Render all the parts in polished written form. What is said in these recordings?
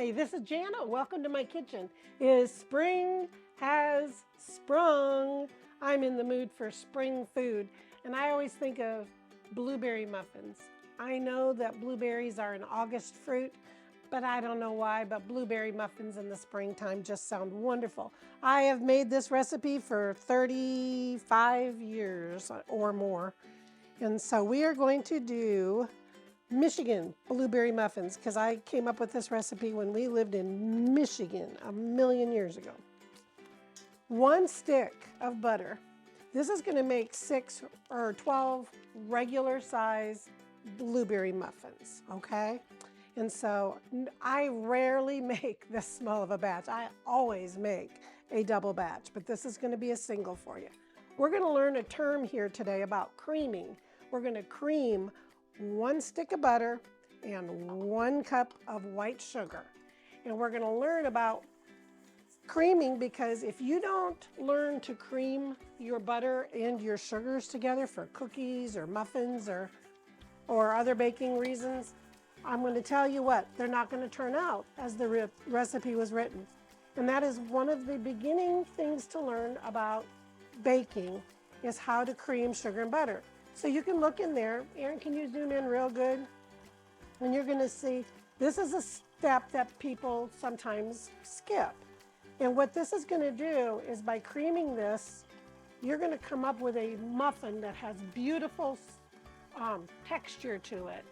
Hi, this is Jana. Welcome to my kitchen. Spring has sprung. I'm in the mood for spring food, and I always think of blueberry muffins. I know that blueberries are an August fruit, but I don't know why, but blueberry muffins in the springtime just sound wonderful. I have made this recipe for 35 years or more, and so we are going to do Michigan blueberry muffins, because I came up with this recipe when we lived in Michigan a million years ago. 1 stick of butter. This is going to make 6 or 12 regular size blueberry muffins, okay? And so I rarely make this small of a batch. I always make a double batch, but this is going to be a single for you. We're going to learn a term here today about creaming. We're going to cream 1 stick of butter and 1 cup of white sugar. And we're going to learn about creaming, because if you don't learn to cream your butter and your sugars together for cookies or muffins or other baking reasons, I'm going to tell you what, they're not going to turn out as the recipe was written. And that is one of the beginning things to learn about baking, is how to cream sugar and butter. So you can look in there. Erin, can you zoom in real good? And you're going to see this is a step that people sometimes skip. And what this is going to do is, by creaming this, you're going to come up with a muffin that has beautiful texture to it.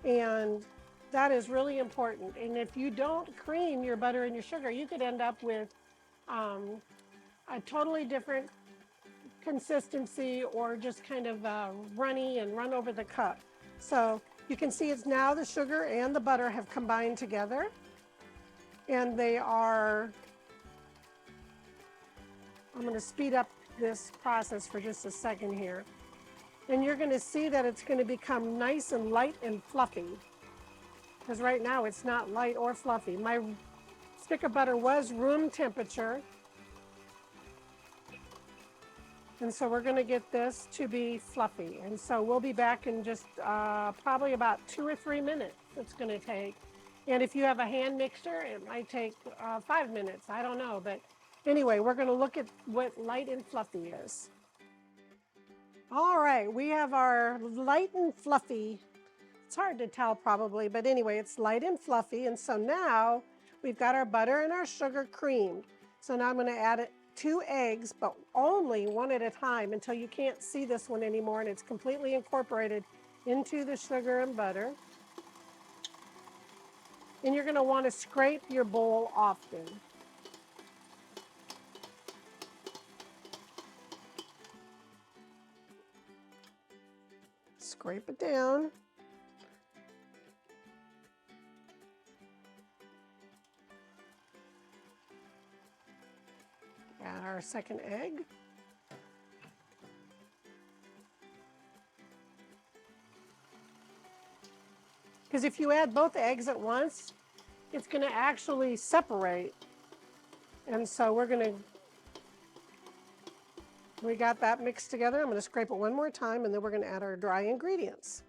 And that is really important. And if you don't cream your butter and your sugar, you could end up with a totally different consistency, or just kind of runny and run over the cup. So you can see it's now the sugar and the butter have combined together, and they are, I'm going to speed up this process for just a second here. And you're going to see that it's going to become nice and light and fluffy, because right now it's not light or fluffy. My stick of butter was room temperature. And so we're going to get this to be fluffy. And so we'll be back in just probably about 2 or 3 minutes it's going to take. And if you have a hand mixer, it might take 5 minutes. I don't know. But anyway, we're going to look at what light and fluffy is. All right, we have our light and fluffy. It's hard to tell probably, but anyway, it's light and fluffy. And so now we've got our butter and our sugar creamed. So now I'm going to add 2 eggs, but only 1 at a time, until you can't see this one anymore and it's completely incorporated into the sugar and butter. And you're going to want to scrape your bowl often. Scrape it down. Add our second egg. Because if you add both eggs at once, it's going to actually separate. And so we got that mixed together. I'm going to scrape it one more time, and then we're going to add our dry ingredients.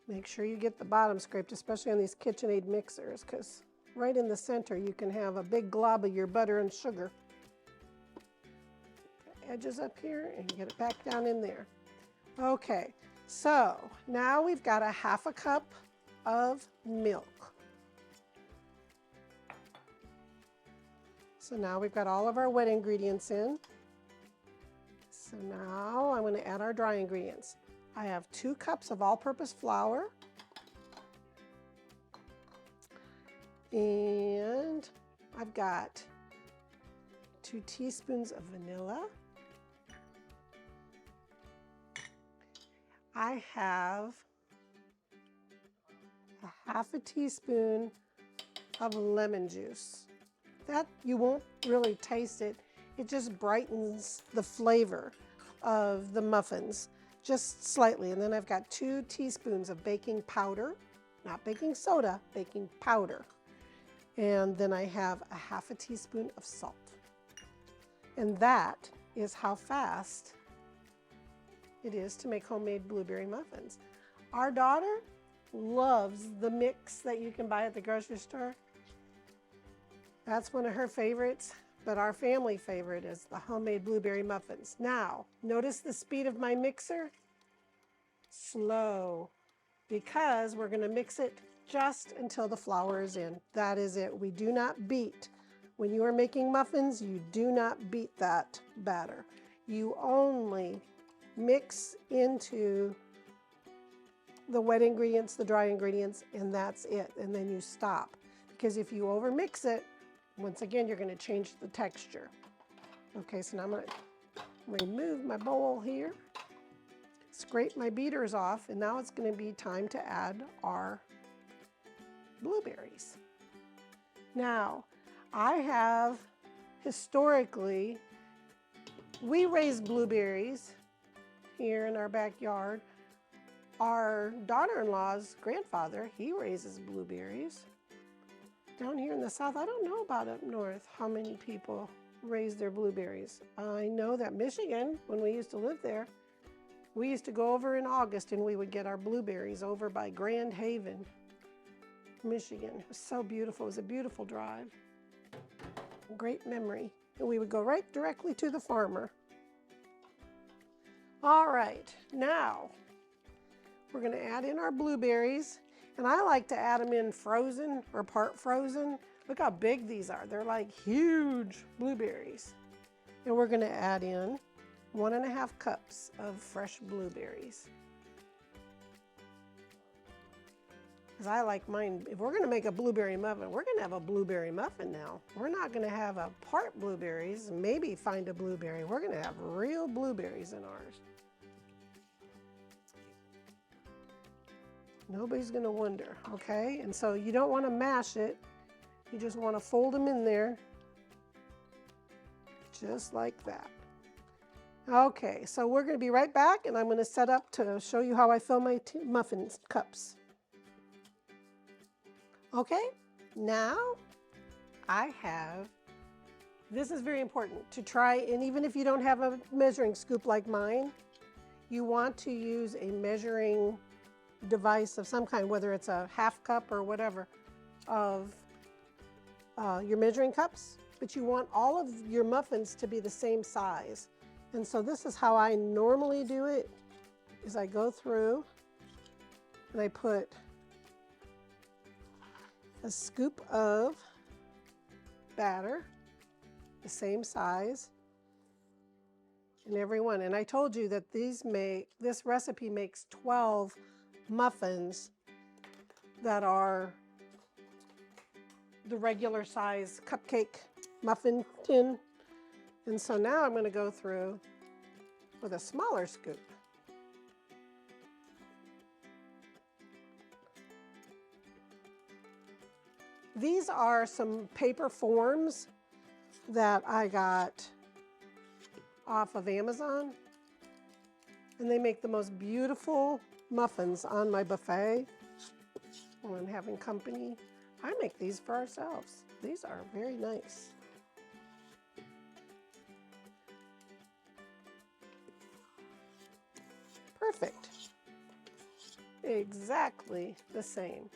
Make sure you get the bottom scraped, especially on these KitchenAid mixers, because right in the center you can have a big glob of your butter and sugar. Edges up here and get it back down in there. Okay, so now we've got a 1/2 cup of milk. So now we've got all of our wet ingredients in. So now I'm going to add our dry ingredients. I have 2 cups of all-purpose flour, and I've got 2 teaspoons of vanilla. I have a 1/2 teaspoon of lemon juice. That you won't really taste it. It just brightens the flavor of the muffins just slightly. And then I've got 2 teaspoons of baking powder, not baking soda, baking powder. And then I have a 1/2 teaspoon of salt. And that is how fast it is to make homemade blueberry muffins. Our daughter loves the mix that you can buy at the grocery store. That's one of her favorites, but our family favorite is the homemade blueberry muffins. Now, notice the speed of my mixer? Slow, because we're going to mix it just until the flour is in. That is it. We do not beat. When you are making muffins, you do not beat that batter. You only mix into the wet ingredients, the dry ingredients, and that's it. And then you stop. Because if you overmix it, once again, you're going to change the texture. Okay, so now I'm going to remove my bowl here, scrape my beaters off, and now it's going to be time to add our blueberries. Now, I have historically, we raise blueberries here in our backyard. Our daughter-in-law's grandfather, he raises blueberries. Down here in the south, I don't know about up north how many people raise their blueberries. I know that Michigan, when we used to live there, we used to go over in August and we would get our blueberries over by Grand Haven, Michigan. It was so beautiful. It was a beautiful drive. Great memory. And we would go right directly to the farmer. All right, now we're going to add in our blueberries. And I like to add them in frozen or part frozen. Look how big these are. They're like huge blueberries. And we're going to add in 1.5 cups of fresh blueberries. Because I like mine. If we're going to make a blueberry muffin, we're going to have a blueberry muffin now. We're not going to have a part blueberries, maybe find a blueberry. We're going to have real blueberries in ours. Nobody's going to wonder, okay? And so you don't want to mash it. You just want to fold them in there, just like that. Okay, so we're going to be right back, and I'm going to set up to show you how I fill my muffin cups. Okay, now I have, this is very important to try, and even if you don't have a measuring scoop like mine, you want to use a measuring device of some kind, whether it's a half cup or whatever, of your measuring cups, but you want all of your muffins to be the same size. And so this is how I normally do it, is I go through and I put a scoop of batter, the same size in every one. And I told you that this recipe makes 12 muffins that are the regular size cupcake muffin tin. And so now I'm going to go through with a smaller scoop. These are some paper forms that I got off of Amazon, and they make the most beautiful muffins on my buffet when I'm having company. I make these for ourselves. These are very nice. Perfect. Exactly the same.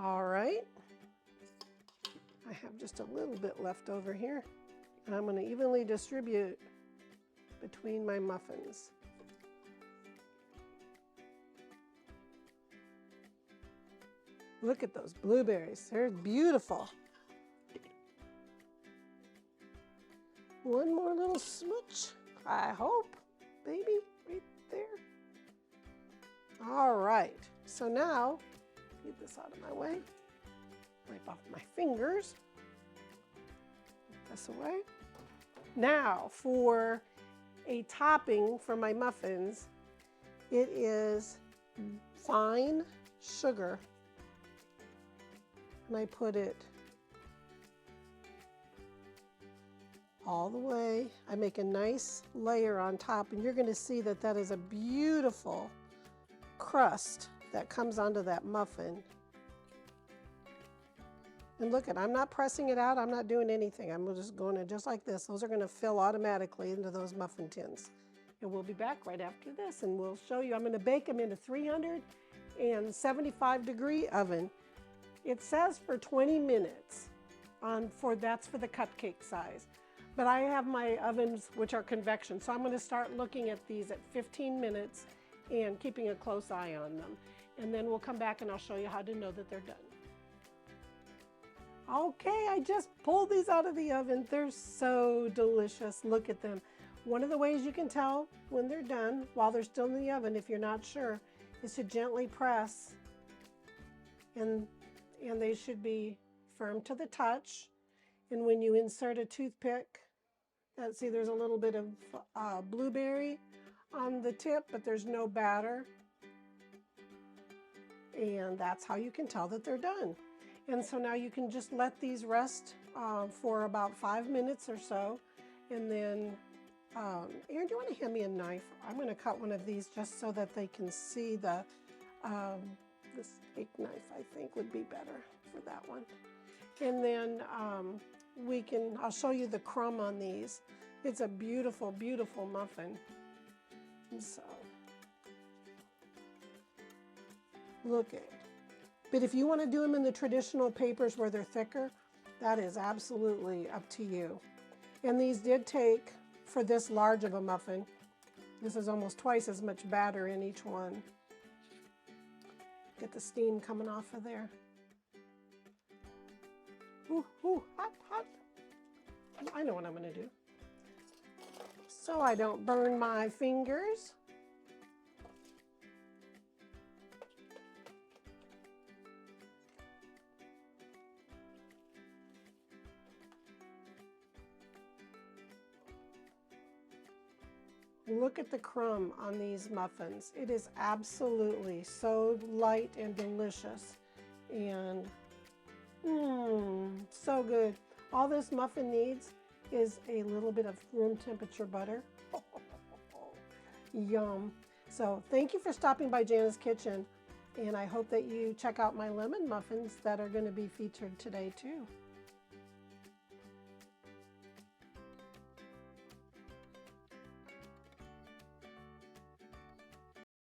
All right. I have just a little bit left over here, and I'm going to evenly distribute between my muffins. Look at those blueberries. They're beautiful. One more little smooch, I hope, baby, right there. All right, so now, get this out of my way. Wipe off my fingers. Put this away. Now, for a topping for my muffins, it is fine sugar. And I put it all the way. I make a nice layer on top, and you're going to see that that is a beautiful crust that comes onto that muffin. And look at, I'm not pressing it out. I'm not doing anything. I'm just going to just like this. Those are going to fill automatically into those muffin tins. And we'll be back right after this and we'll show you. I'm going to bake them in a 375-degree oven. It says for 20 minutes. That's for the cupcake size. But I have my ovens which are convection, so I'm going to start looking at these at 15 minutes and keeping a close eye on them. And then we'll come back and I'll show you how to know that they're done. Okay, I just pulled these out of the oven. They're so delicious. Look at them. One of the ways you can tell when they're done while they're still in the oven, if you're not sure, is to gently press, and they should be firm to the touch. And when you insert a toothpick, see there's a little bit of blueberry on the tip, but there's no batter. And that's how you can tell that they're done. And so now you can just let these rest for about 5 minutes or so. And then, Aaron, do you want to hand me a knife? I'm going to cut one of these just so that they can see the steak knife, I think would be better for that one. And then I'll show you the crumb on these. It's a beautiful, beautiful muffin. And so, look at it. But if you want to do them in the traditional papers where they're thicker, that is absolutely up to you. And these did take, for this large of a muffin, this is almost twice as much batter in each one. Get the steam coming off of there. Ooh, ooh, hot, hot. I know what I'm going to do. So I don't burn my fingers. Look at the crumb on these muffins. It is absolutely so light and delicious. And so good. All this muffin needs is a little bit of room temperature butter. Yum. So thank you for stopping by Jana's Kitchen. And I hope that you check out my lemon muffins that are going to be featured today too.